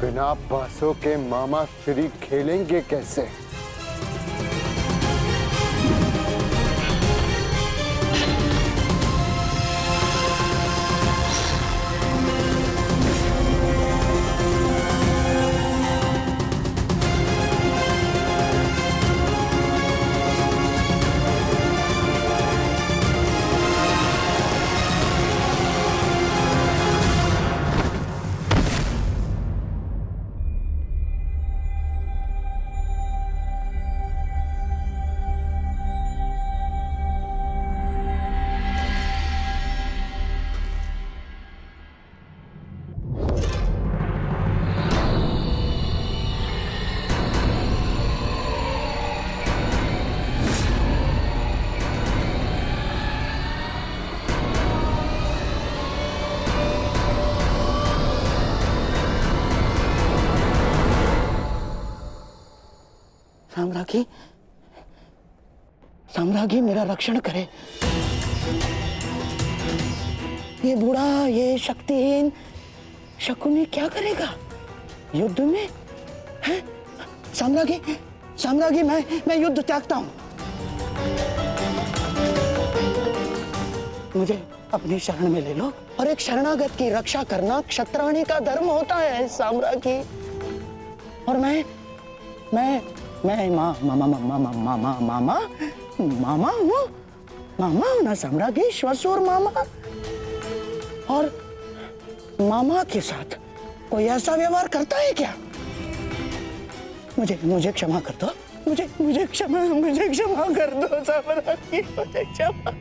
बिना बांसों के मामा श्री खेलेंगे कैसे? साम्राज्ञी, साम्राज्ञी मेरा रक्षण करे। ये बूढ़ा, ये शक्तिहीन शकुनी क्या करेगा युद्ध में? है साम्राज्ञी, साम्राज्ञी मैं युद्ध त्यागता हूं। मुझे अपनी शरण में ले लो और एक शरणागत की रक्षा करना क्षत्राणी का धर्म होता है साम्राज्ञी। और मैं मामा हूँ ना साम्राज्ञी, श्वशुर मामा। और मामा के साथ कोई ऐसा व्यवहार करता है क्या? मुझे क्षमा कर दो, मुझे क्षमा कर दो साम्राज्ञी, मुझे क्षमा।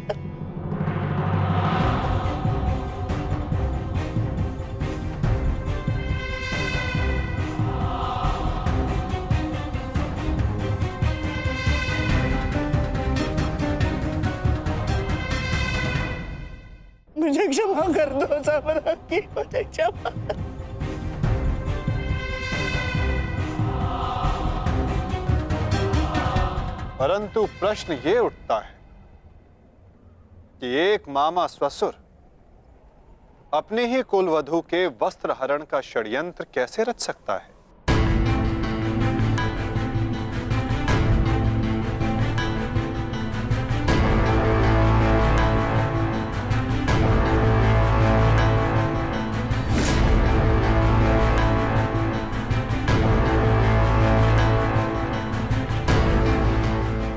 मुझे क्षमा कर दो साम्राज्ञी, मुझे क्षमा। परंतु प्रश्न ये उठता है कि एक मामा ससुर अपने ही कुलवधू के वस्त्र हरण का षड्यंत्र कैसे रच सकता है?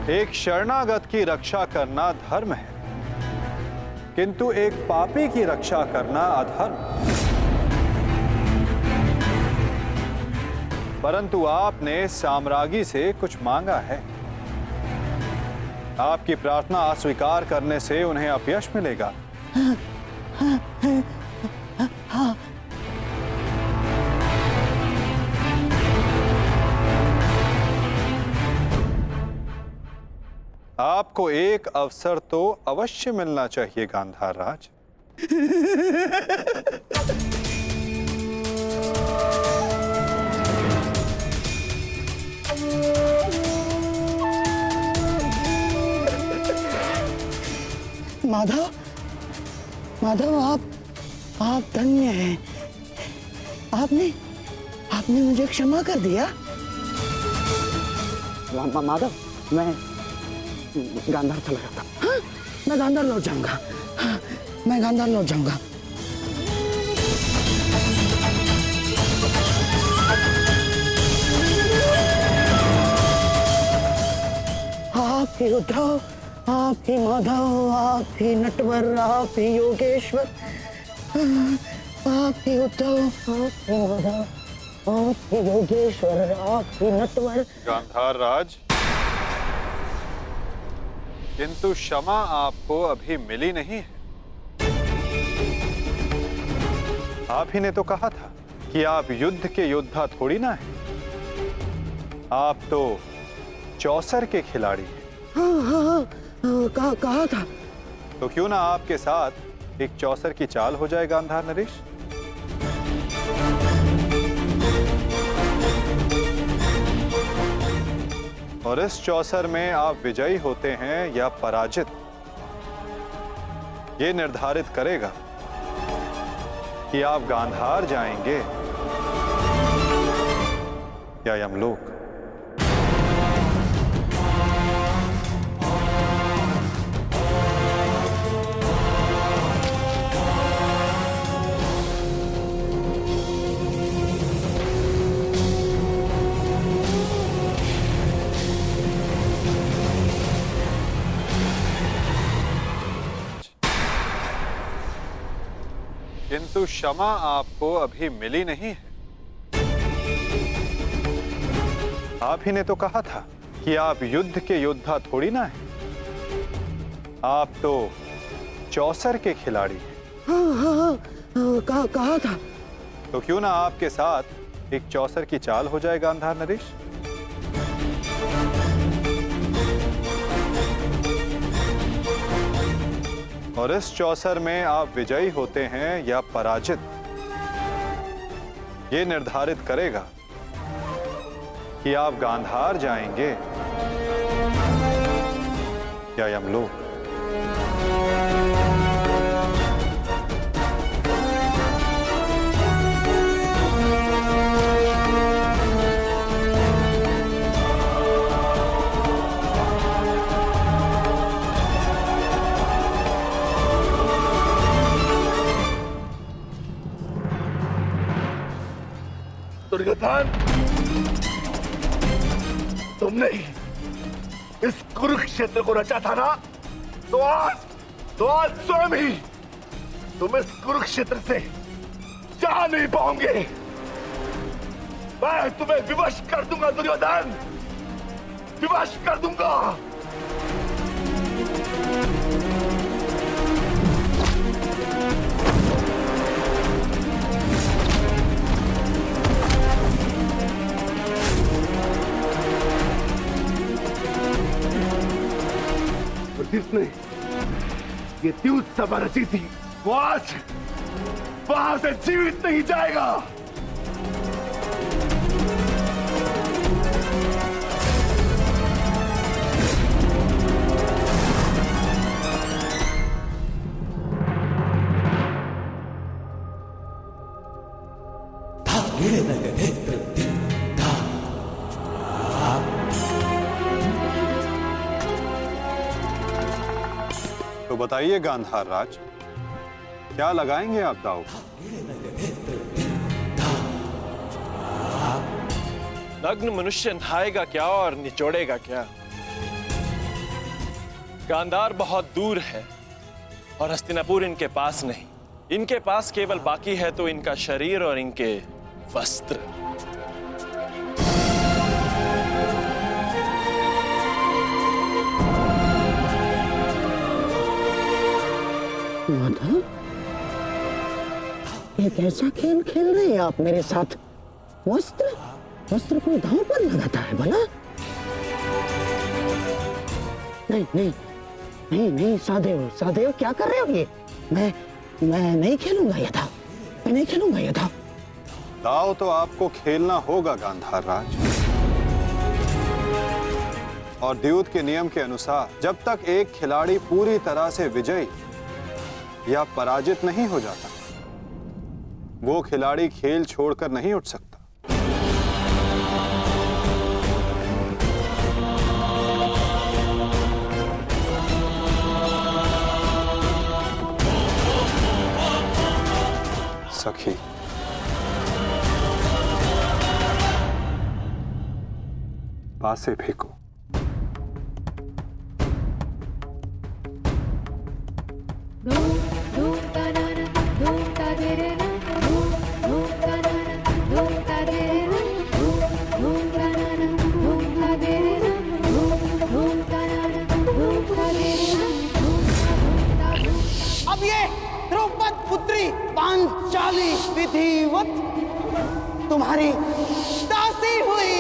एक शरणागत की रक्षा करना धर्म है, किंतु एक पापी की रक्षा करना अधर्म। परंतु आपने साम्राज्ञी से कुछ मांगा है। आपकी प्रार्थना अस्वीकार करने से उन्हें अपयश मिलेगा। आपको एक अवसर तो अवश्य मिलना चाहिए गांधार राज। माधव, माधव आप धन्य हैं। आपने मुझे क्षमा कर दिया। माधव, मैं गांधार चला जाता। हाँ, मैं गांधार लौट जाऊंगा। हाँ, मैं गांधार लौट जाऊंगा। आप ही उद्धव, आप ही माधव, आप ही नटवर, आप ही योगेश्वर, आप ही उद्धव, आप ही माधव, आप ही योगेश्वर, आप ही नटवर। गांधार राज, किंतु क्षमा आपको अभी मिली नहीं है। आप ही ने तो कहा था कि आप युद्ध के योद्धा थोड़ी ना हैं। आप तो चौसर के खिलाड़ी हैं। हाँ, कहा था। तो क्यों ना आपके साथ एक चौसर की चाल हो जाए गांधार नरेश? और इस चौसर में आप विजयी होते हैं या पराजित, ये निर्धारित करेगा कि आप गांधार जाएंगे या यमलोक? किंतु क्षमा आपको अभी मिली नहीं है। आप ही ने तो कहा था कि आप युद्ध के योद्धा थोड़ी ना हैं। आप तो चौसर के खिलाड़ी हैं। हाँ, कहा था। तो क्यों ना आपके साथ एक चौसर की चाल हो जाए गांधार नरेश? और इस चौसर में आप विजयी होते हैं या पराजित, ये निर्धारित करेगा कि आप गांधार जाएंगे या यमलोक। दुर्योधन, तुमने इस कुरुक्षेत्र को रचा था ना, तो आज स्वयं ही तुम इस कुरुक्षेत्र से जा नहीं पाओगे। मैं तुम्हें विवश कर दूंगा दुर्योधन, विवश कर दूंगा। जिसने ये द्यूत सभा रची थी, वो आज वहां से जीवित नहीं जाएगा। तो बताइए गांधार राज, क्या लगाएंगे आप दाव? नग्न मनुष्य नहाएगा क्या और निचोड़ेगा क्या? गांधार बहुत दूर है और हस्तिनापुर इनके पास नहीं। इनके पास केवल बाकी है तो इनका शरीर और इनके वस्त्र। माधव, ये कैसा खेल खेल रहे हैं आप मेरे साथ? वस्त्र कोई दांव पर लगाता है भला? नहीं, सादेव क्या कर रहे हो ये? मैं नहीं खेलूंगा ये दांव, मैं नहीं खेलूंगा ये दांव। दाव तो आपको खेलना होगा गांधार राज, और द्यूत के नियम के अनुसार जब तक एक खिलाड़ी पूरी तरह से विजयी या पराजित नहीं हो जाता, वो खिलाड़ी खेल छोड़कर नहीं उठ सकता। सखी, पासे फेंको। अब ये द्रौपद पुत्री पांचाली विधिवत तुम्हारी दासी हुई।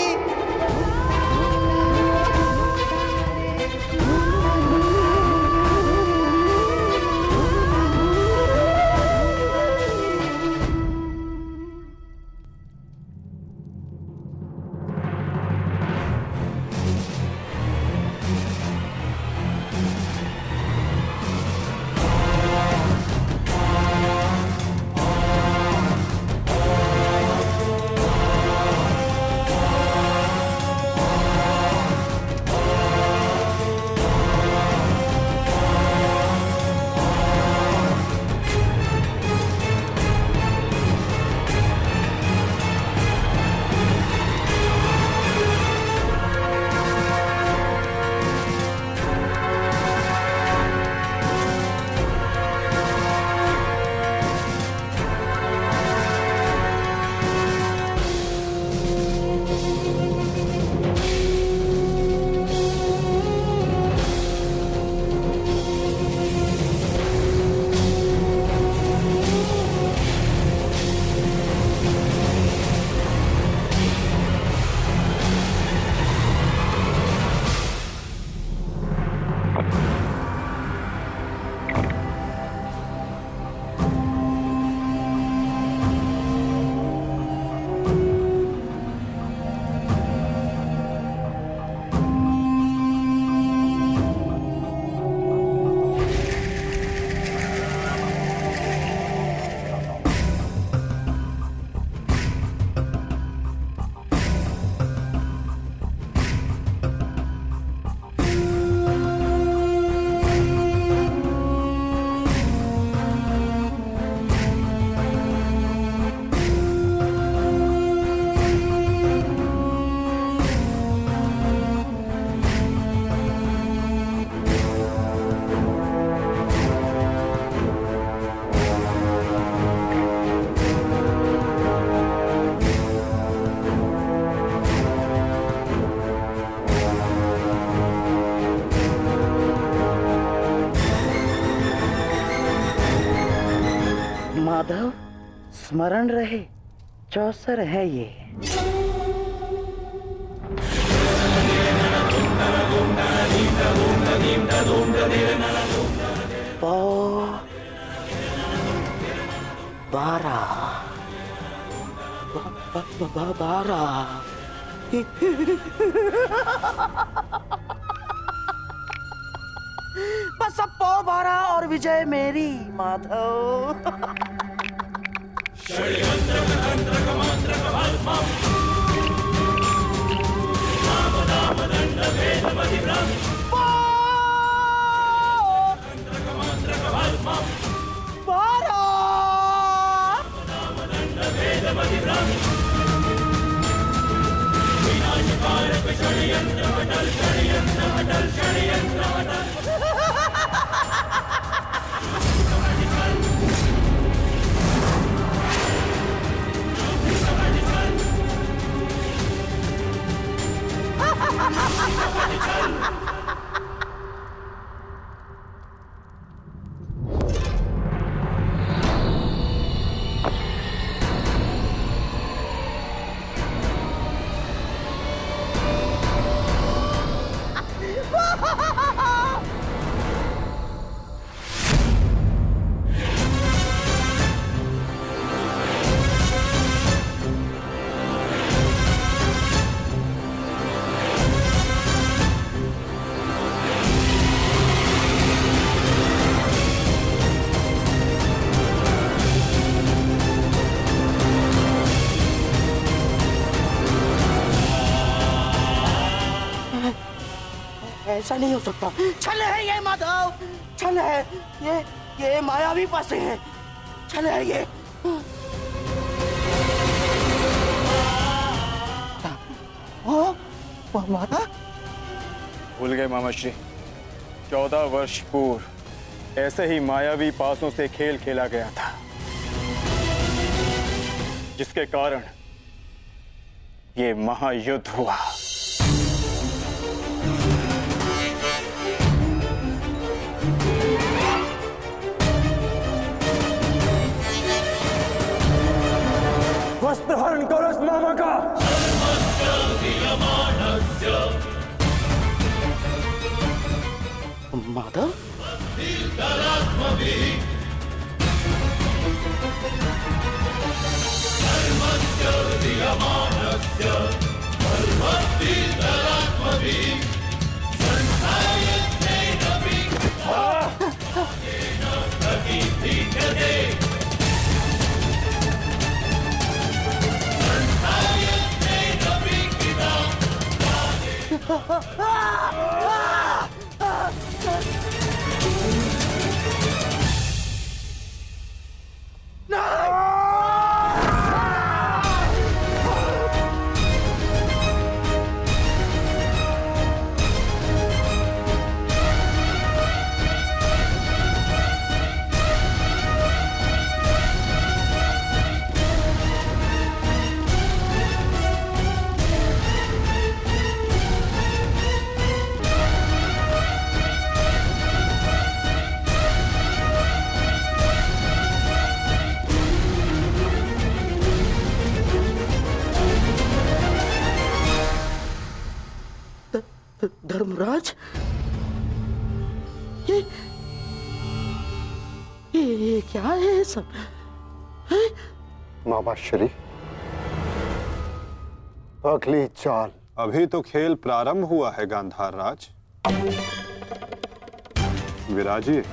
माधव, स्मरण रहे, चौसर है ये। पौ 12 बस अब पौ 12 और विजय मेरी माधव। ऐसा नहीं हो सकता। छल है ये माधव, छल है ये मायावी पासे है, छल है ये। माता भूल गए मामा श्री, 14 वर्ष पूर्व ऐसे ही मायावी पासों से खेल खेला गया था, जिसके कारण ये महायुद्ध हुआ। वस्त्र हरण करो इस मामा का। माधव, धर्मराज, ये क्या है सब? मामा श्री, अगली चाल। अभी तो खेल प्रारंभ हुआ है गांधार राज। विराजिए।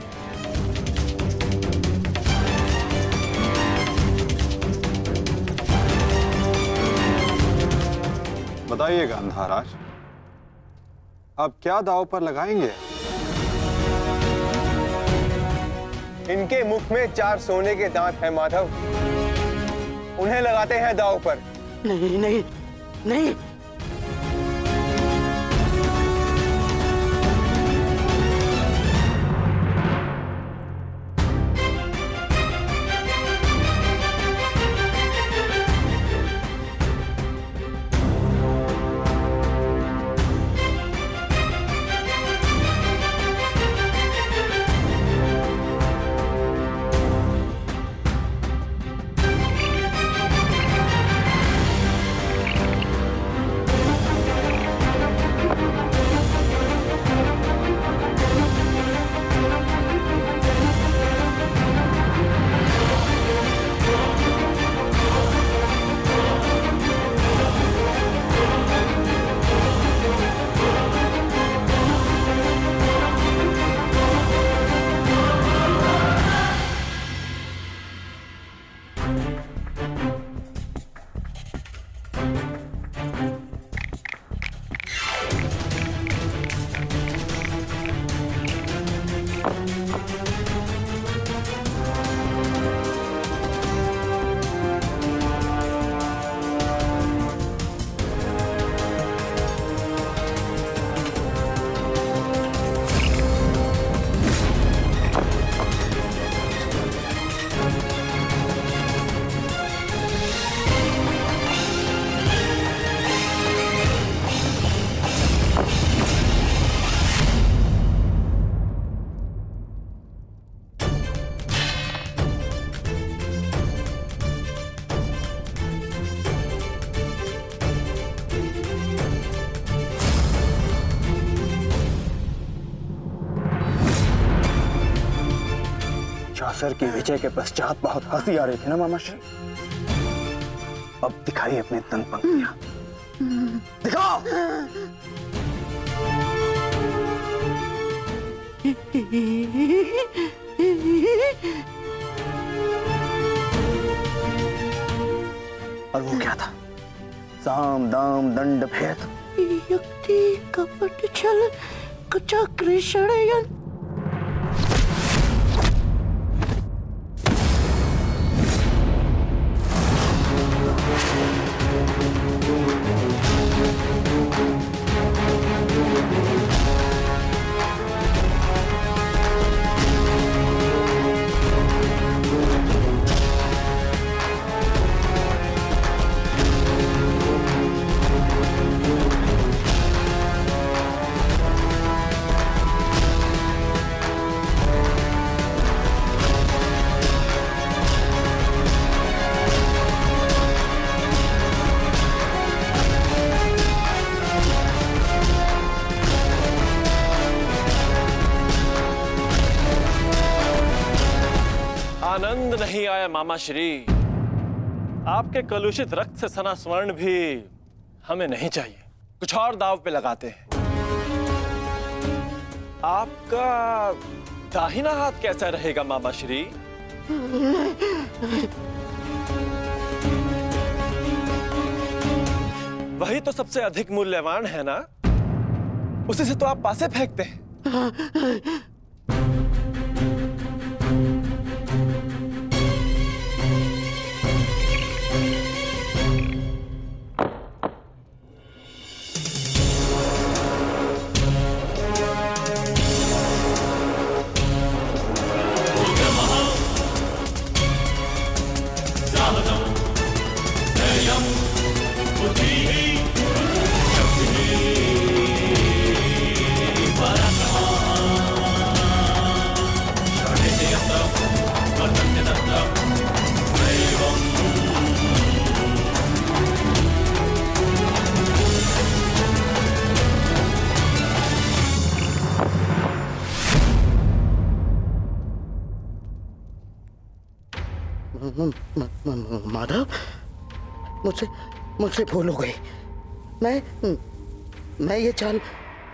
बताइए गांधार राज, अब क्या दांव पर लगाएंगे? इनके मुख में 4 सोने के दांत हैं माधव, उन्हें लगाते हैं दांव पर। नहीं नहीं नहीं, चासर की विजय के पश्चात बहुत हंसी आ रही थी ना मामाश्री। अब दिखाई अपने तन पंक्तियां, दिखाओ। और वो क्या था? साम दाम दंड भेद, युक्ति कपट छल कुचक्र षड्यंत्र। आनंद नहीं आया मामाश्री। आपके कलुषित रक्त से सना स्वर्ण भी हमें नहीं चाहिए। कुछ और दाव पे लगाते हैं। आपका दाहिना हाथ कैसा रहेगा मामाश्री? वही तो सबसे अधिक मूल्यवान है ना, उसी से तो आप पासे फेंकते हैं। माधव, मुझसे भूल हो गई। मैं ये चाल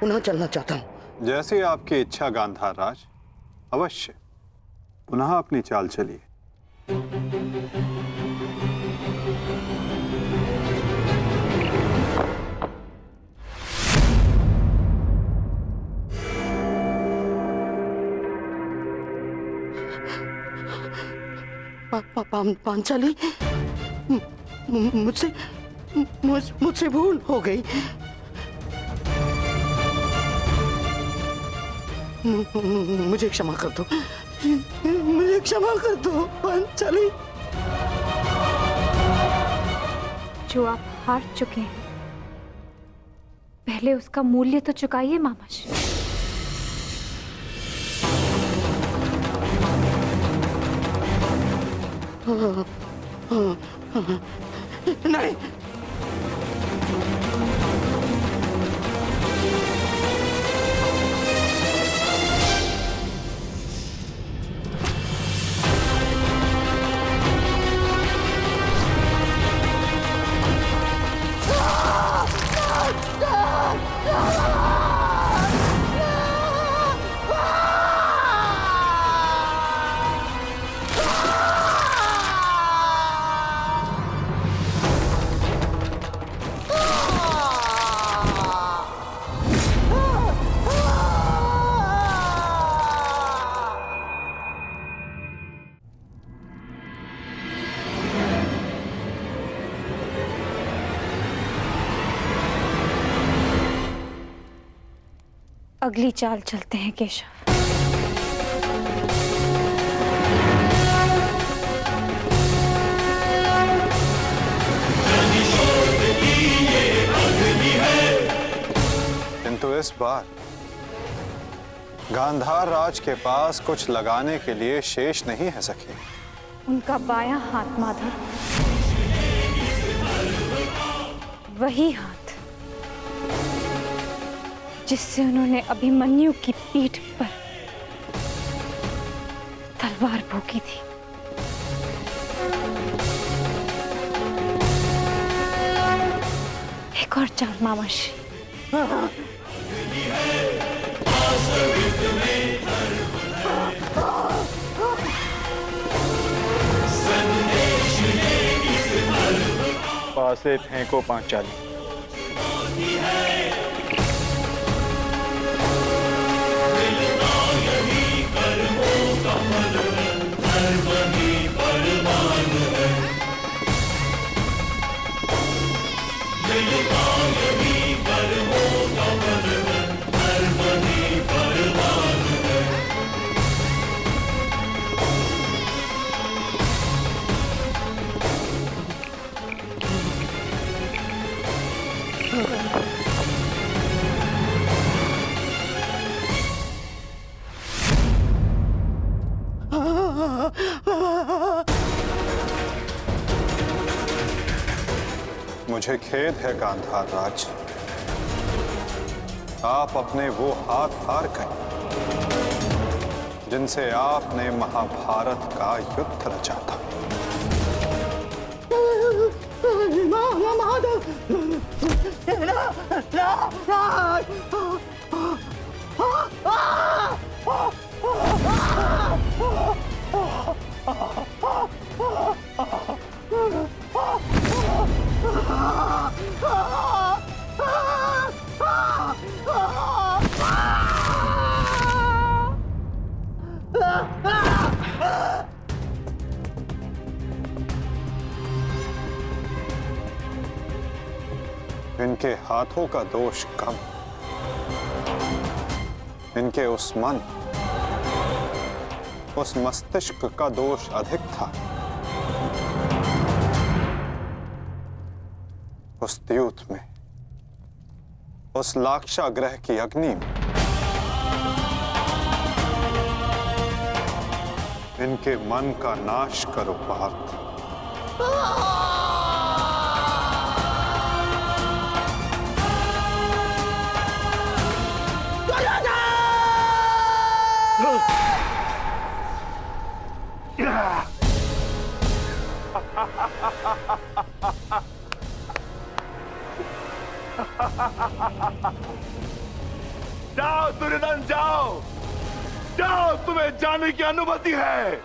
पुनः चलना चाहता हूँ। जैसी आपकी इच्छा गांधार राज, अवश्य पुनः अपनी चाल चलिए। पांचाली, मुझसे भूल हो गई। मुझे क्षमा कर दो, मुझे क्षमा कर दो पांचाली। जो आप हार चुके हैं, पहले उसका मूल्य तो चुकाइए मामाश्री। नहीं, अगली चाल चलते हैं केशव। किंतु इस बार गांधार राज के पास कुछ लगाने के लिए शेष नहीं है सखी। उनका बायां हाथ माधव, वही हाथ जिससे उन्होंने अभिमन्यु की पीठ पर तलवार भोंकी थी। एक और चाल मामाश्री। पासे फेंको पांचाली। मुझे खेद है गांधार राज, आप अपने वो हाथ हार गए जिनसे आपने महाभारत का युद्ध रचा था। इनके हाथों का दोष कम, इनके उस मन, उस मस्तिष्क का दोष अधिक था। उस द्यूत में, उस लाक्षागृह की अग्नि में इनके मन का नाश करो पार्थ। जाओ दुर्योधन, जाओ जाओ, तुम्हें जाने की अनुमति है।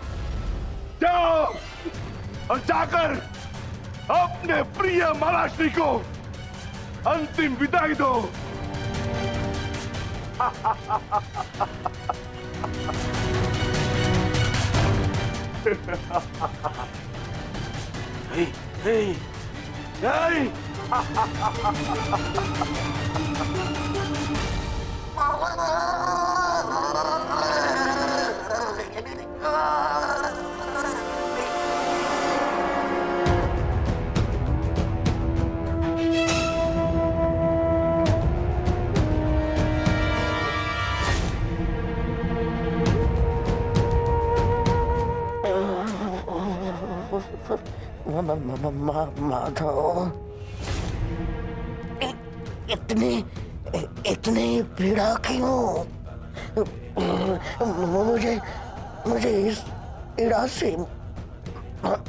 जाओ और जाकर अपने प्रिय महाराष्ट्री को अंतिम विदाई दो। नहीं नहीं नहीं। माधव, इतनी पीड़ा क्यों? मुझे इस पीड़ा से मुक्त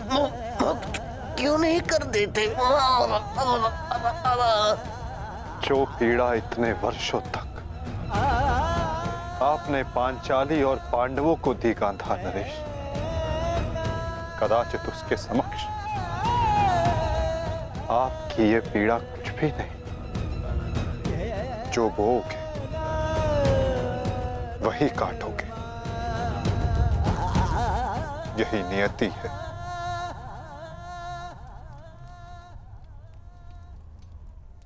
क्यों नहीं कर देते? जो पीड़ा इतने वर्षों तक आपने पांचाली और पांडवों को दी गांधार नरेश, कदाचित उसके समक्ष आपकी ये पीड़ा कुछ भी नहीं। जो बोओगे वही काटोगे, यही नियति है।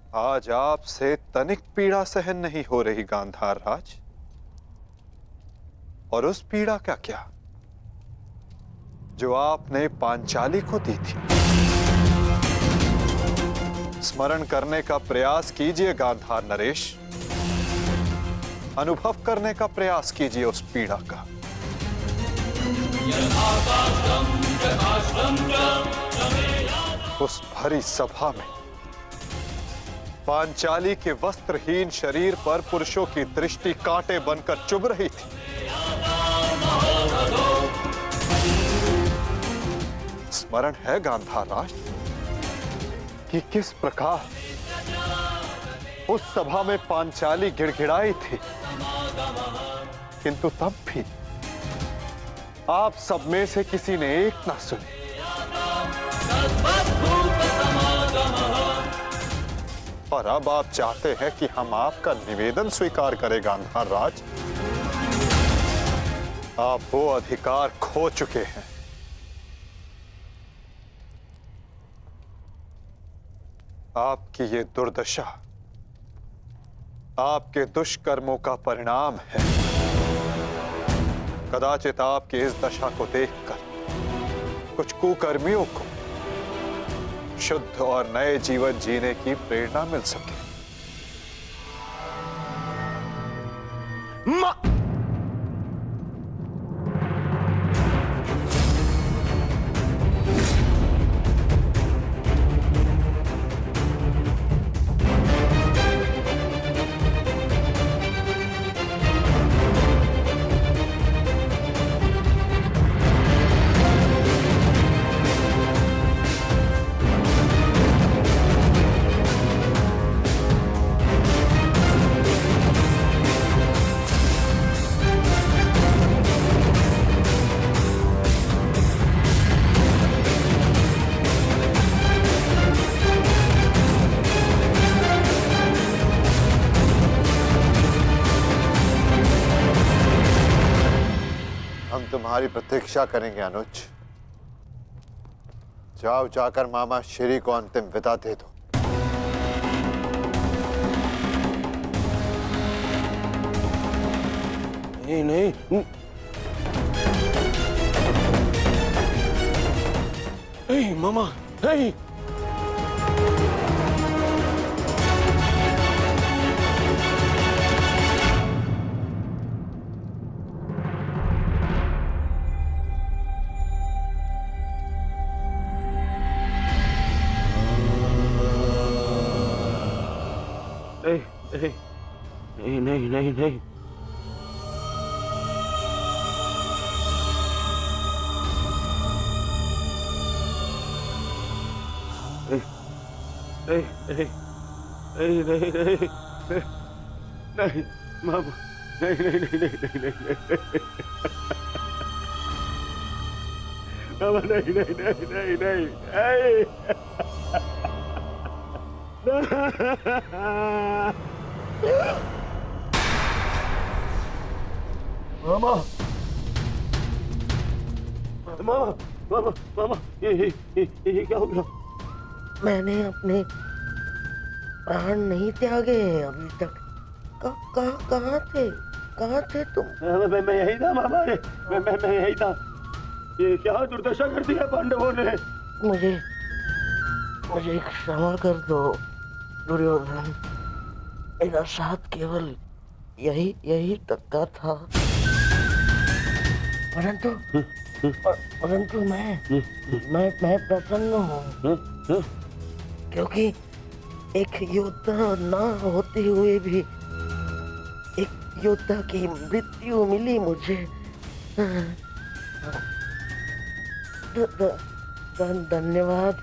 आज आपसे तनिक पीड़ा सहन नहीं हो रही गांधार राज। और उस पीड़ा का क्या जो आपने पांचाली को दी थी। स्मरण करने का प्रयास कीजिए गांधार नरेश, अनुभव करने का प्रयास कीजिए उस पीड़ा का। उस भरी सभा में पांचाली के वस्त्रहीन शरीर पर पुरुषों की दृष्टि कांटे बनकर चुभ रही थी। स्मरण है गांधार राज कि किस प्रकार उस सभा में पांचाली गिड़गिड़ाई थी, किंतु तब भी आप सब में से किसी ने एक ना सुनी। और अब आप चाहते हैं कि हम आपका निवेदन स्वीकार करें गांधार राज। आप वो अधिकार खो चुके हैं। आपकी ये दुर्दशा आपके दुष्कर्मों का परिणाम है। कदाचित आपकी इस दशा को देखकर कुछ कुकर्मियों को शुद्ध और नए जीवन जीने की प्रेरणा मिल सके। तुम्हारी प्रतीक्षा करेंगे अनुज। जाओ, जाकर मामा श्री को अंतिम विदा दे दो। नहीं नहीं नहीं मामा, नहीं। नहीं नहीं नहीं नहीं नहीं नहीं नहीं नहीं नहीं मामा, नहीं नहीं नहीं नहीं नहीं मामा, नहीं नहीं नहीं नहीं नहीं मामा, मामा, मामा, मामा, ये क्या हो गया? मैंने अपने प्राण नहीं त्यागे हैं अभी तक। कहाँ थे तुम? मैं यही था मामा, मैं यही था। ये क्या दुर्दशा कर दी है पांडवों ने। मुझे क्षमा कर दो दुर्योधन। मेरा साथ केवल यही तक का था, परंतु मैं प्रसन्न हूँ क्योंकि एक योद्धा ना होते हुए भी एक योद्धा की मृत्यु मिली मुझे। धन्यवाद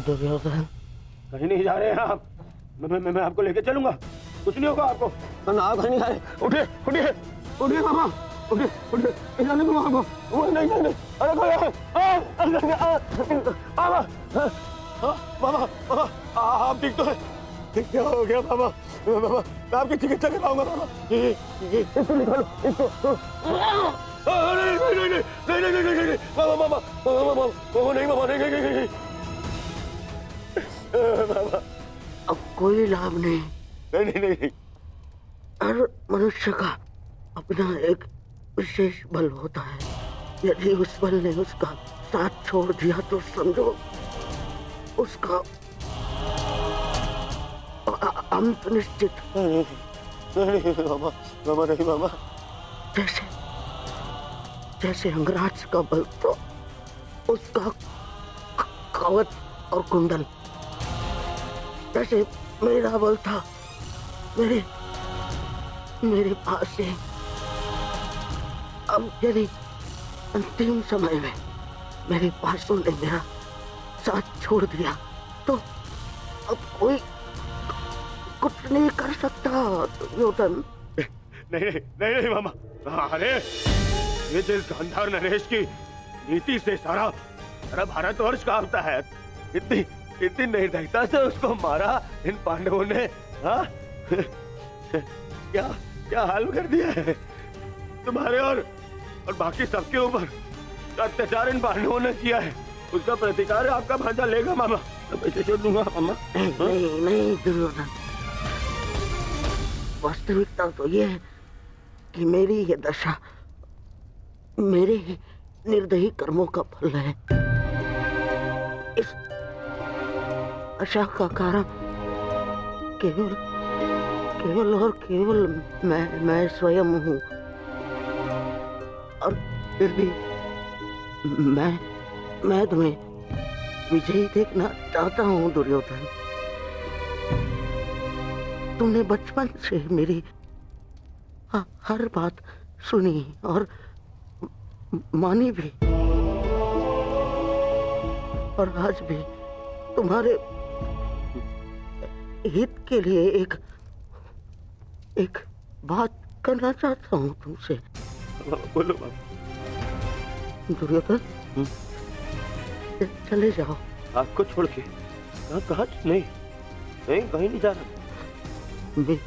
दुर्योधन। कहीं नहीं जा रहे हैं आप। मैं आपको लेके चलूंगा, कुछ नहीं होगा आपको। आप कहीं नहीं जा रहे। उठिए उठिए उठिए मामा, उठिए उठिए, जाने दो आपको। नहीं नहीं नहीं, अरे मामा, मामा आप ठीक तो है? क्या हो गया मामा? मामा मैं आपकी चिकित्सा कराऊंगा मामा। इसको निकालो, इसको। नहीं नहीं नहीं नहीं नहीं नहीं नहीं, मामा मामा मामा नहीं मामा, नहीं नहीं नहीं नहीं मामा। कोई लाभ नहीं। नहीं नहीं नहीं नहीं। हर मनुष्य का अपना एक विशेष बल होता है। यदि उस बल ने उसका साथ छोड़ दिया तो समझो उसका अंत निश्चित। नहीं मामा, मामा नहीं मामा। जैसे जैसे अंगराज का बल तो उसका कवच और कुंडल, जैसे मेरा बल था मेरे पास से। अब यदि अंतिम समय में मेरे पासों ने मेरा साथ छोड़ दिया तो अब कोई कुछ नहीं कर सकता दुर्योधन। नहीं नहीं नहीं नहीं मामा। अरे ये जिस गांधार नरेश की नीति से सारा भारतवर्ष कांपता है, इतनी निर्दयता से उसको मारा इन पांडवों ने। हाँ क्या हाल कर दिया है तुम्हारे और बाकी सबके ऊपर। अत्याचार इन पांडवों ने किया है, उसका प्रतिकार आपका भांजा लेगा मामा। मैं छोड़ दूंगा मामा। नहीं दुर्योधन, वास्तविकता तो ये है कि मेरी ये दशा मेरे ही निर्दयी कर्मों का फल है। इस आशा का कारण केवल और केवल मैं स्वयं हूँ। और फिर भी मैं तुम्हें विजयी देखना चाहता हूँ दुर्योधन। तुमने बचपन से मेरी हर बात सुनी और मानी भी, और आज भी तुम्हारे हित के लिए एक बात करना चाहता हूँ तुमसे। बोलो बाबा। दुर्योधन चले जाओ। आपको छोड़ के कहाँ? नहीं कहीं नहीं जा रहा।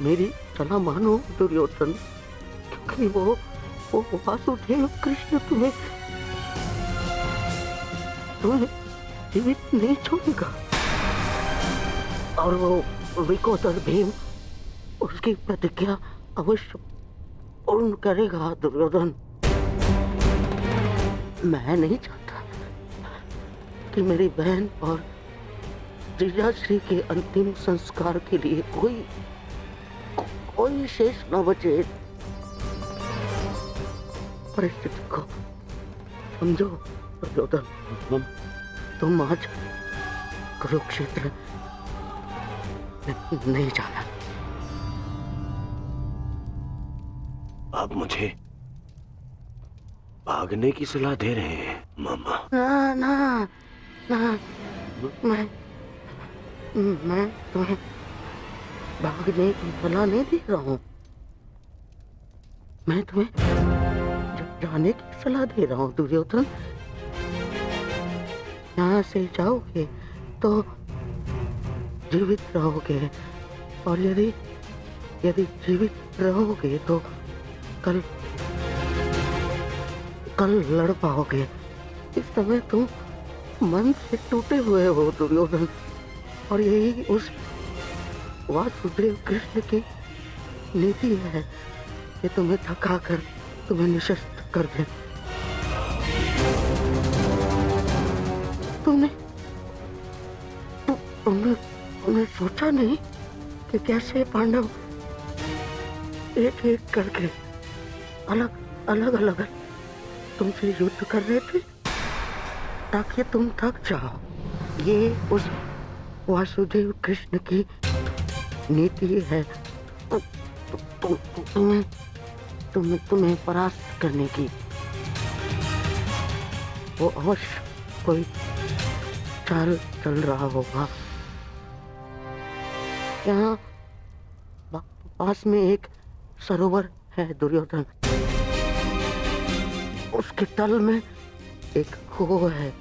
मेरी सलाह मानो दुर्योधन, क्योंकि वो वासुदेव कृष्ण तुम्हें जीवित नहीं छोड़ेगा, और वो विकोदर भीम उसकी प्रतिज्ञा अवश्य पूर्ण करेगा दुर्योधन। मैं नहीं चाहता कि मेरी बहन और जीजाश्री के अंतिम संस्कार के लिए कोई शेष न बचे। परिस्थिति को समझो दुर्योधन। तुम आज कुरुक्षेत्र नहीं जाना। आप मुझे भागने की सलाह दे रहे हैं मामा? ना मैं तुम्हें भागने की सलाह नहीं दे रहा हूँ। मैं तुम्हें जाने की सलाह दे रहा हूँ दुर्योधन। यहाँ से जाओगे तो जीवित रहोगे, और यदि जीवित रहोगे तो कल लड़ पाओगे। इस समय तुम मन से टूटे हुए हो दुर्योधन, और यही उस वासुदेव कृष्ण की नीति है कि तुम्हें थकाकर तुम्हें निशस्त कर दे। तुमने सोचा नहीं कि कैसे पांडव एक एक करके अलग तुमसे युद्ध कर रहे थे ताकि तुम थक जाओ। ये उस वासुदेव कृष्ण की नीति है तुम्हें परास्त करने की। वो अवश्य कोई चाल चल रहा होगा। यहाँ पास में एक सरोवर है दुर्योधन, उसके तल में एक कुओं है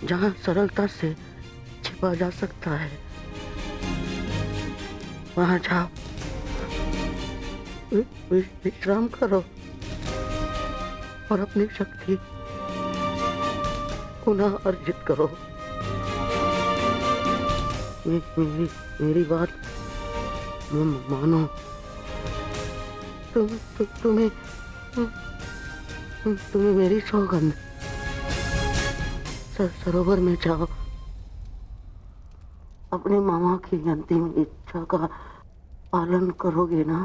जहाँ सरलता से छिपा जा सकता है। वहाँ जाओ, विश्राम करो और अपनी शक्ति पुनः अर्जित करो। मेरी बात मानो तुम्हें मेरी सौगंध सरोवर में जाओ, अपने मामा की अंतिम इच्छा का पालन करोगे ना?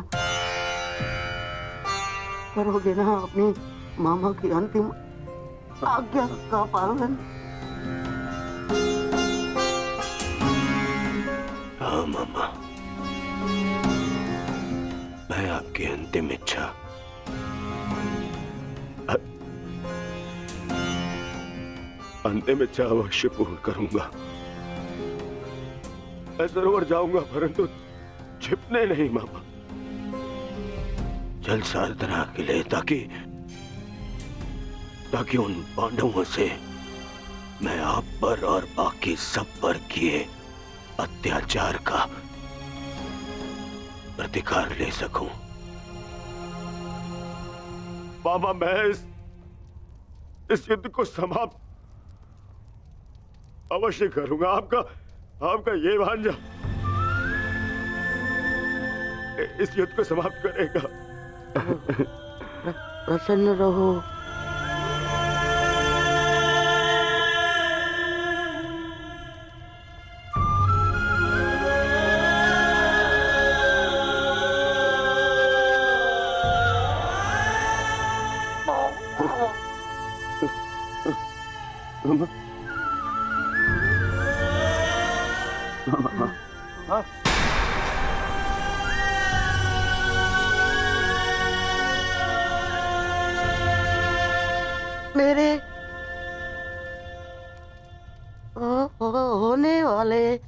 करोगे ना अपनी मामा की अंतिम आज्ञा का पालन? हाँ मामा, मैं आपकी अंतिम इच्छा अवश्य पूर्ण करूंगा। मैं सरोवर जाऊंगा, परंतु छिपने नहीं मामा, जल साधना के लिए, ताकि उन पांडवों से मैं आप पर और बाकी सब पर किए अत्याचार का प्रतिकार ले सकूं। मामा, मैं इस युद्ध को समाप्त अवश्य करूंगा। आपका ये भांजा इस युद्ध को समाप्त करेगा। प्रसन्न रहो। मेरे होने वाले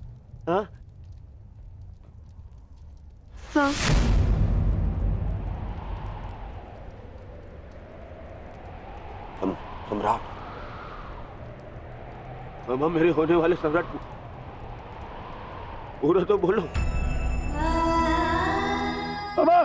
सम्राट, मामा, मेरे होने वाले सम्राट पूरा तो बोलो। मामा,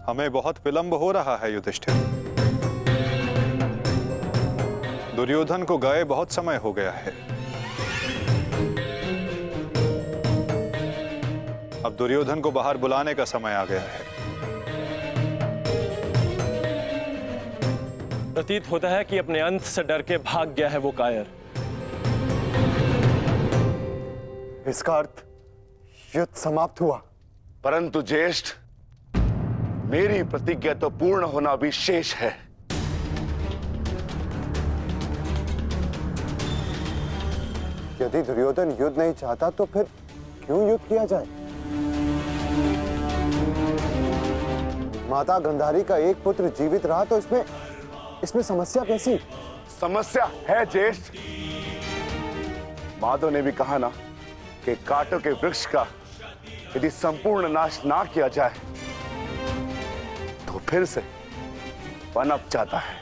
हमें बहुत विलंब हो रहा है युधिष्ठिर। दुर्योधन को गए बहुत समय हो गया है। अब दुर्योधन को बाहर बुलाने का समय आ गया है। प्रतीत होता है कि अपने अंत से डर के भाग गया है वो कायर। इसका अर्थ युद्ध समाप्त हुआ। परंतु ज्येष्ठ, मेरी प्रतिज्ञा तो पूर्ण होना भी शेष है। यदि दुर्योधन युद्ध नहीं चाहता तो फिर क्यों युद्ध किया जाए? माता गंधारी का एक पुत्र जीवित रहा तो इसमें समस्या कैसी? समस्या है ज्येष्ठ। माधव ने भी कहा ना कि कांटों के वृक्ष का यदि संपूर्ण नाश ना किया जाए तो फिर से पनप जाता है।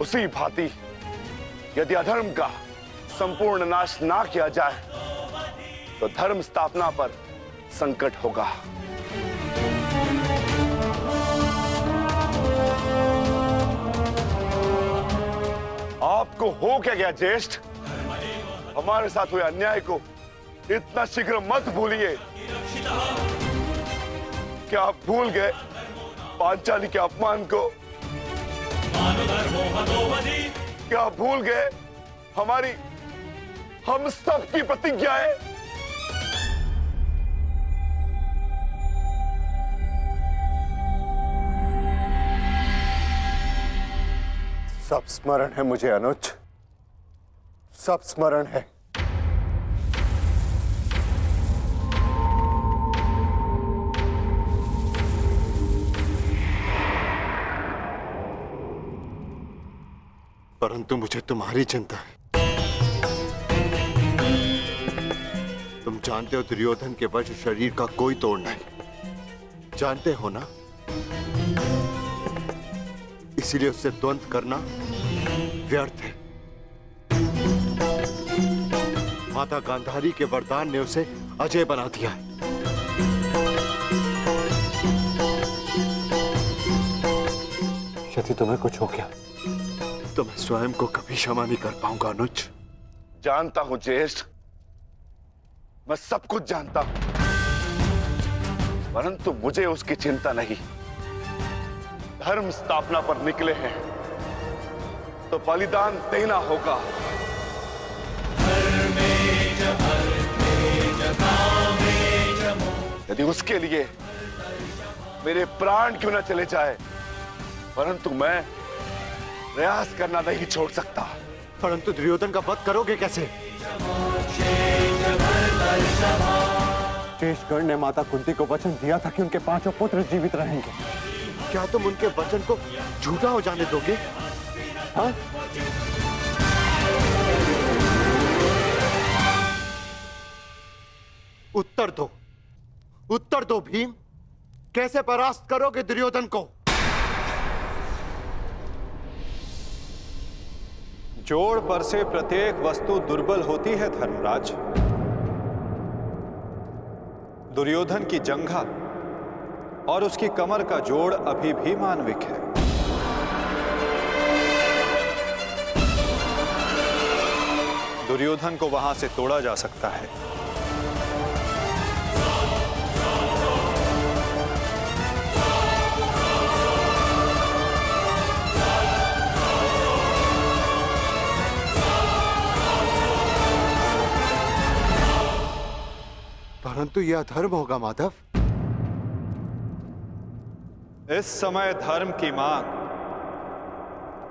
उसी भांति यदि अधर्म का संपूर्ण नाश ना किया जाए तो धर्म स्थापना पर संकट होगा। आपको हो क्या गया ज्येष्ठ? हमारे साथ हुए अन्याय को इतना शीघ्र मत भूलिए। क्या आप भूल गए पांचाली के अपमान को? क्या आप भूल गए हम सब की प्रतिज्ञाएं? सब स्मरण है मुझे अनुज, सब स्मरण है। परंतु मुझे तुम्हारी चिंता है। तुम जानते हो दुर्योधन के वश शरीर का कोई तोड़ नहीं, जानते हो ना? इसीलिए उससे द्वंद्व करना व्यर्थ है। माता गांधारी के वरदान ने उसे अजय बना दिया है। यदि तुम्हें कुछ हो गया तो मैं स्वयं को कभी क्षमा नहीं कर पाऊंगा अनुज। जानता हूं ज्येष्ठ, मैं सब कुछ जानता हूं, परंतु मुझे उसकी चिंता नहीं। धर्म स्थापना पर निकले हैं तो बलिदान देना होगा। यदि उसके लिए मेरे प्राण क्यों न चले जाए, परंतु मैं प्रयास करना नहीं छोड़ सकता। परंतु दुर्योधन का वध करोगे कैसे? शेषगढ़ ने माता कुंती को वचन दिया था कि उनके 5 पुत्र जीवित रहेंगे। क्या तुम उनके वचन को झूठा हो जाने दोगे? हाँ? उत्तर दो, उत्तर दो भीम, कैसे परास्त करोगे दुर्योधन को? जोड़ पर से प्रत्येक वस्तु दुर्बल होती है धर्मराज। दुर्योधन की जंघा और उसकी कमर का जोड़ अभी भी मानविक है। दुर्योधन को वहां से तोड़ा जा सकता है। परंतु यह अधर्म होगा माधव। इस समय धर्म की मांग,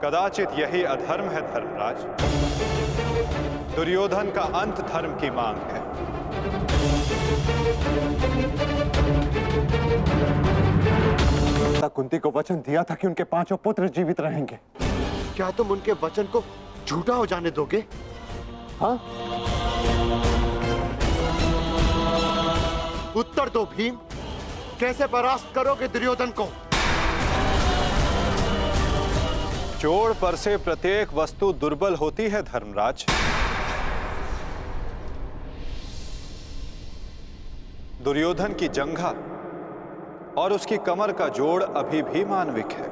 कदाचित यही अधर्म है धर्मराज। दुर्योधन का अंत धर्म की मांग है। कुंती को वचन दिया था कि उनके 5 पुत्र जीवित रहेंगे। क्या तुम उनके वचन को झूठा हो जाने दोगे? हाँ? उत्तर दो भीम, कैसे परास्त करोगे दुर्योधन को? जोड़ पर से प्रत्येक वस्तु दुर्बल होती है धर्मराज। दुर्योधन की जंघा और उसकी कमर का जोड़ अभी भी मानविक है।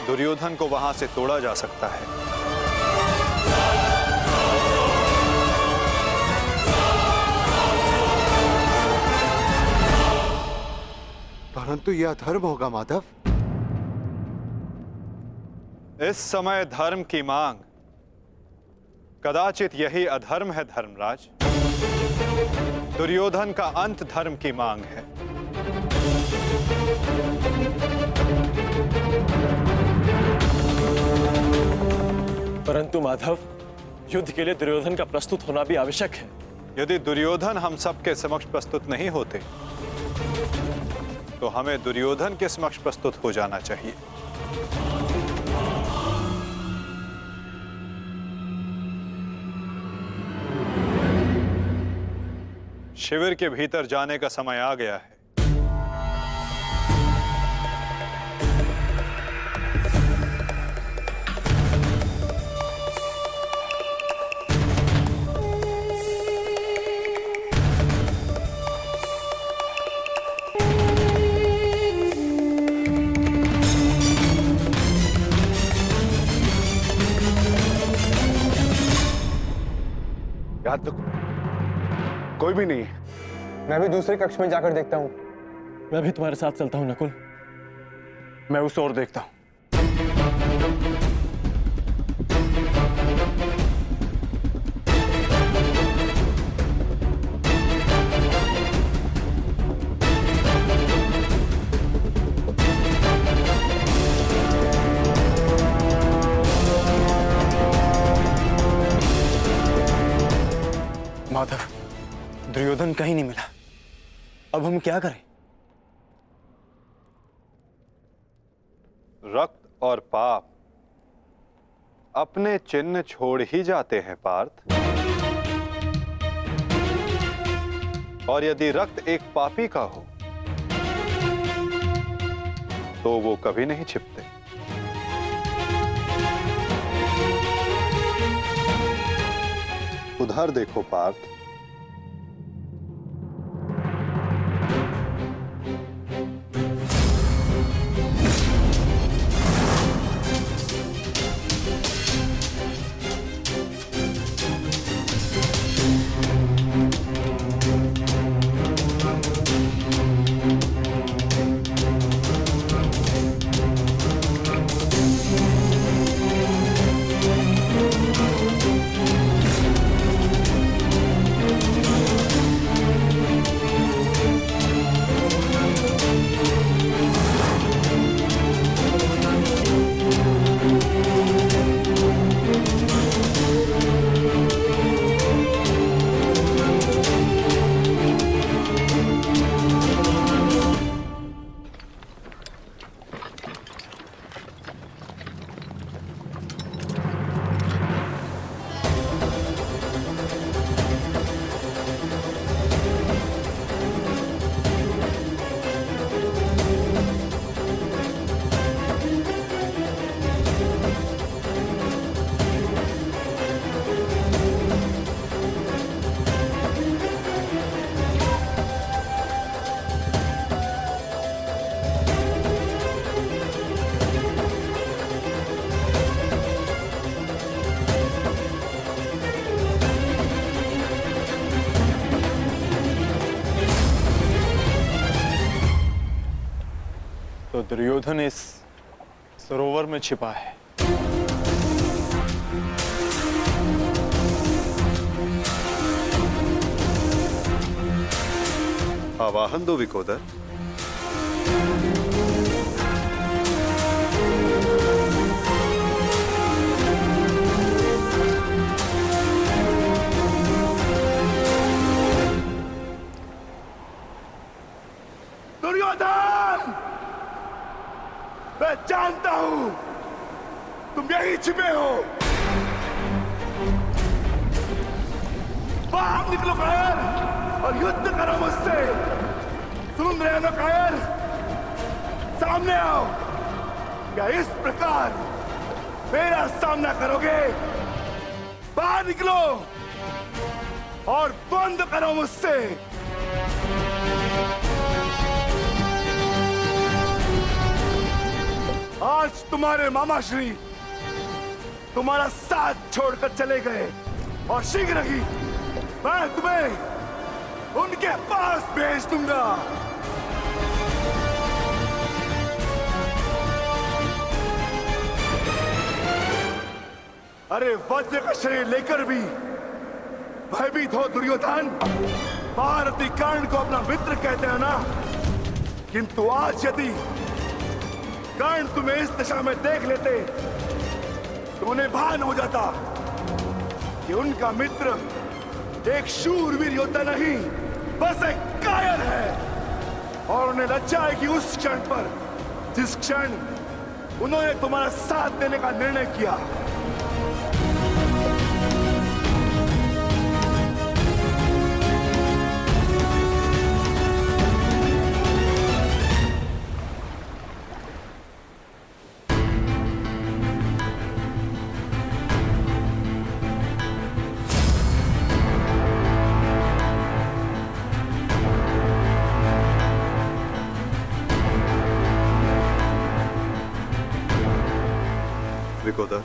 दुर्योधन को वहां से तोड़ा जा सकता है। परंतु यह अधर्म होगा माधव। इस समय धर्म की मांग, कदाचित यही अधर्म है धर्मराज। दुर्योधन का अंत धर्म की मांग है। परंतु माधव, युद्ध के लिए दुर्योधन का प्रस्तुत होना भी आवश्यक है। यदि दुर्योधन हम सबके समक्ष प्रस्तुत नहीं होते तो हमें दुर्योधन के समक्ष प्रस्तुत हो जाना चाहिए। शिविर के भीतर जाने का समय आ गया है। याद तो कोई भी नहीं है। मैं भी दूसरे कक्ष में जाकर देखता हूँ। मैं भी तुम्हारे साथ चलता हूं नकुल। मैं उस ओर देखता हूं। माधव, दुर्योधन कहीं नहीं मिला। अब हम क्या करें? रक्त और पाप अपने चिन्ह छोड़ ही जाते हैं पार्थ। और यदि रक्त एक पापी का हो तो वो कभी नहीं छिपते। उधर देखो पार्थ, तो दुर्योधन इस सरोवर में छिपा है। आवाहन दो विकोदर। दुर्योधन, मैं जानता हूं तुम यहीं छिपे हो। बाहर निकलो कायर और युद्ध करो मुझसे। सुन रहे हो ना कायर? सामने आओ। क्या इस प्रकार मेरा सामना करोगे? बाहर निकलो और बंद करो मुझसे। आज तुम्हारे मामा श्री तुम्हारा साथ छोड़कर चले गए और शीघ्र ही मैं तुम्हें उनके पास भेज दूंगा। अरे वज्र का शरीर लेकर भी भयभीत हो दुर्योधन। भारती कर्ण को अपना मित्र कहते हैं ना, किंतु आज यदि कर्ण तुम्हें इस दशा में देख लेते तो उन्हें भान हो जाता कि उनका मित्र एक शूरवीर योद्धा नहीं, बस एक कायर है। और उन्हें लज्जा आएगी उस क्षण पर जिस क्षण उन्होंने तुम्हारा साथ देने का निर्णय किया। विकोदर,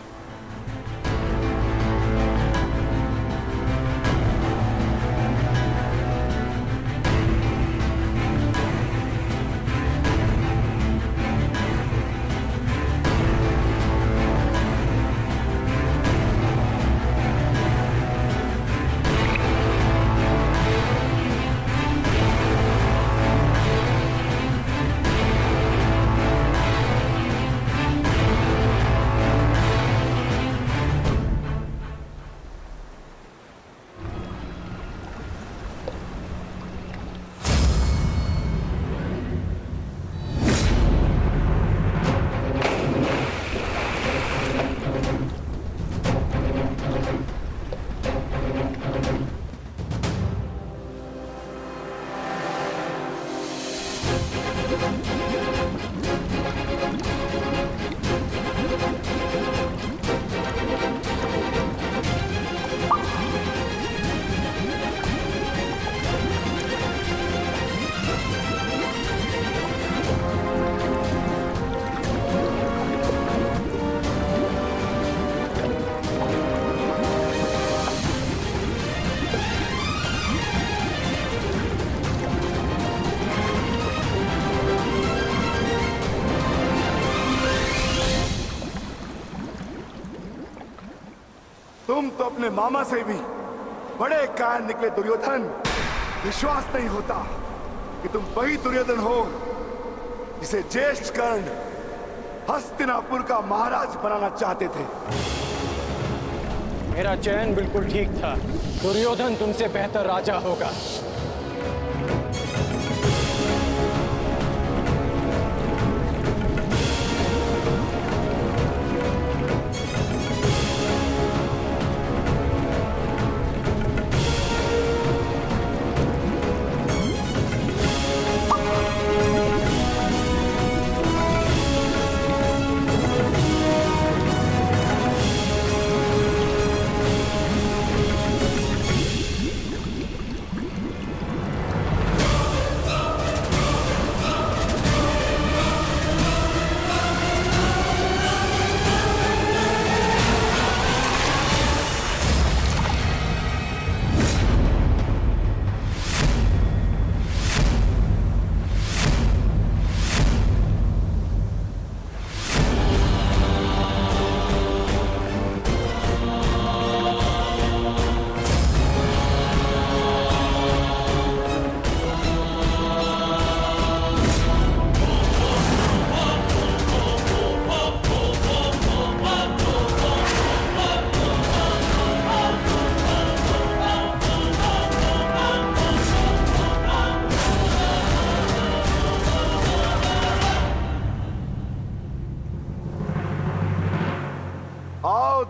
तुम तो अपने मामा से भी बड़े कायर निकले दुर्योधन। विश्वास नहीं होता कि तुम वही दुर्योधन हो जिसे ज्येष्ठ कर्ण हस्तिनापुर का महाराज बनाना चाहते थे। मेरा चयन बिल्कुल ठीक था। दुर्योधन तुमसे बेहतर राजा होगा।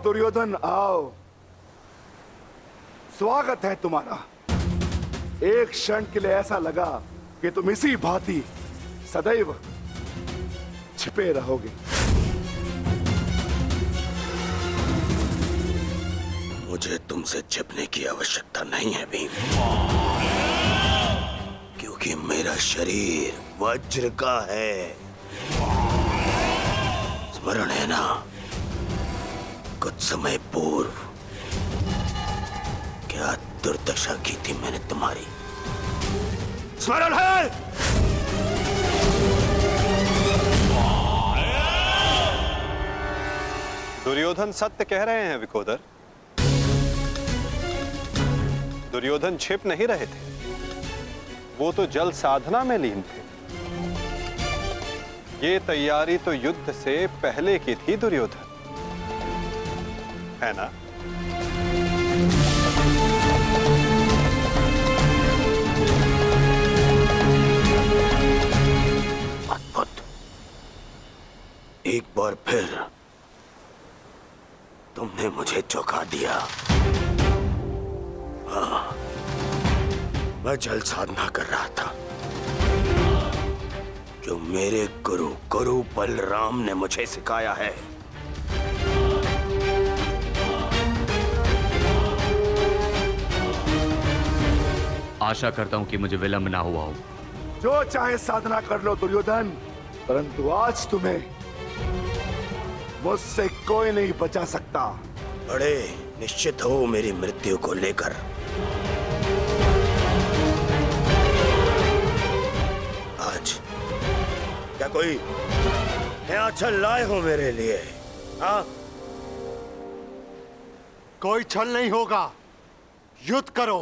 दुर्योधन आओ, स्वागत है तुम्हारा। एक क्षण के लिए ऐसा लगा कि तुम इसी भांति सदैव छिपे रहोगे। मुझे तुमसे छिपने की आवश्यकता नहीं है भीम, क्योंकि मेरा शरीर वज्र का है। स्मरण है ना, कुछ समय पूर्व क्या दुर्दशा की थी मैंने तुम्हारी? स्मरण है? दुर्योधन सत्य कह रहे हैं विकोदर। दुर्योधन छिप नहीं रहे थे, वो तो जल साधना में लीन थे। ये तैयारी तो युद्ध से पहले की थी दुर्योधन, है ना? अद्भुत। एक बार फिर तुमने मुझे चौंका दिया। हाँ, मैं जल साधना कर रहा था जो मेरे गुरु बलराम ने मुझे सिखाया है। आशा करता हूं कि मुझे विलंब ना हुआ हो। जो चाहे साधना कर लो दुर्योधन, परंतु आज तुम्हें मुझसे कोई नहीं बचा सकता। बड़े निश्चित हो मेरी मृत्यु को लेकर। आज क्या कोई नया छल लाए हो मेरे लिए? हाँ? कोई छल नहीं होगा, युद्ध करो।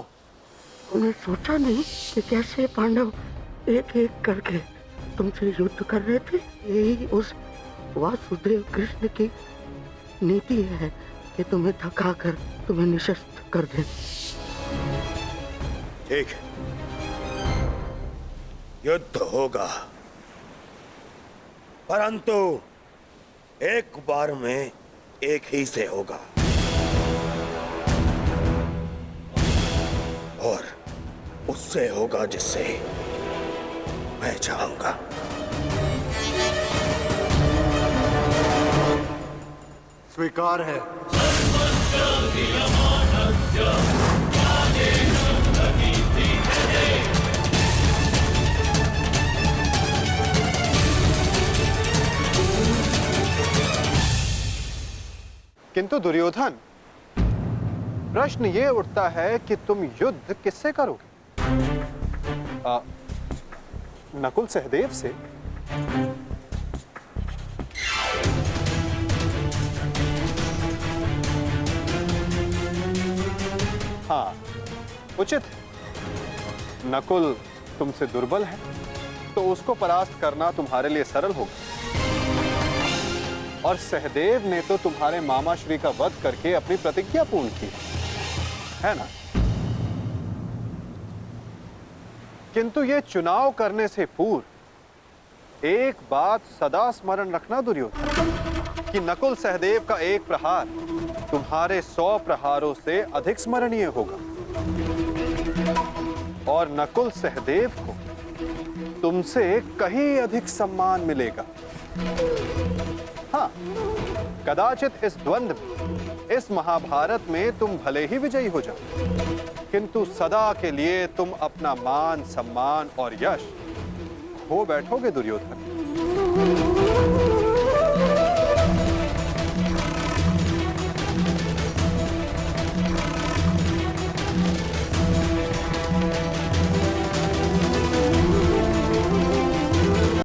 उन्हें सोचा नहीं कि कैसे पांडव एक एक करके तुमसे युद्ध कर रहे थे। यही उस वासुदेव कृष्ण की नीति है कि तुम्हें थकाकर तुम्हें निशस्त्र कर दे। ठीक है, युद्ध होगा, परंतु एक बार में एक ही से होगा और उससे होगा जिससे मैं चाहूंगा। स्वीकार है। किंतु दुर्योधन, प्रश्न ये उठता है कि तुम युद्ध किससे करोगे? नकुल सहदेव से? हाँ, उचित है। नकुल तुमसे दुर्बल है, तो उसको परास्त करना तुम्हारे लिए सरल होगा। और सहदेव ने तो तुम्हारे मामा श्री का वध करके अपनी प्रतिज्ञा पूर्ण की है ना? किंतु ये चुनाव करने से पूर्व एक बात सदा स्मरण रखना दुर्योधन, कि नकुल सहदेव का एक प्रहार तुम्हारे 100 प्रहारों से अधिक स्मरणीय होगा। और नकुल सहदेव को तुमसे कहीं अधिक सम्मान मिलेगा। हाँ, कदाचित इस द्वंद्व में, इस महाभारत में तुम भले ही विजयी हो जाओ, किंतु सदा के लिए तुम अपना मान, सम्मान और यश खो बैठोगे दुर्योधन।